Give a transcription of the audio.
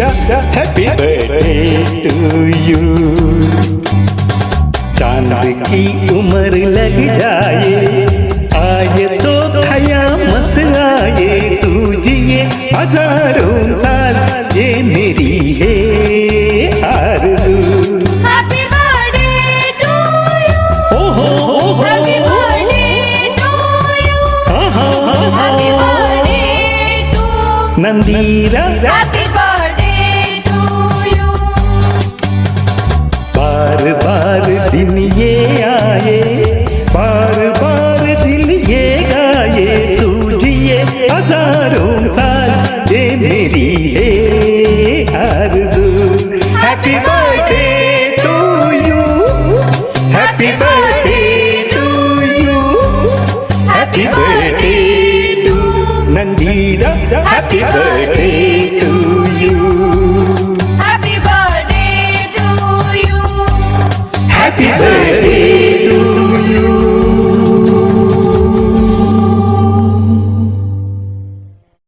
Happy birthday to you. चांद की उम्र लग जाए, आए तो कयामत आए, तू जिए हजारों साल, ये मेरी है आरज़ू। Happy birthday to you. Happy birthday to you. Happy birthday to नंदीरा Happy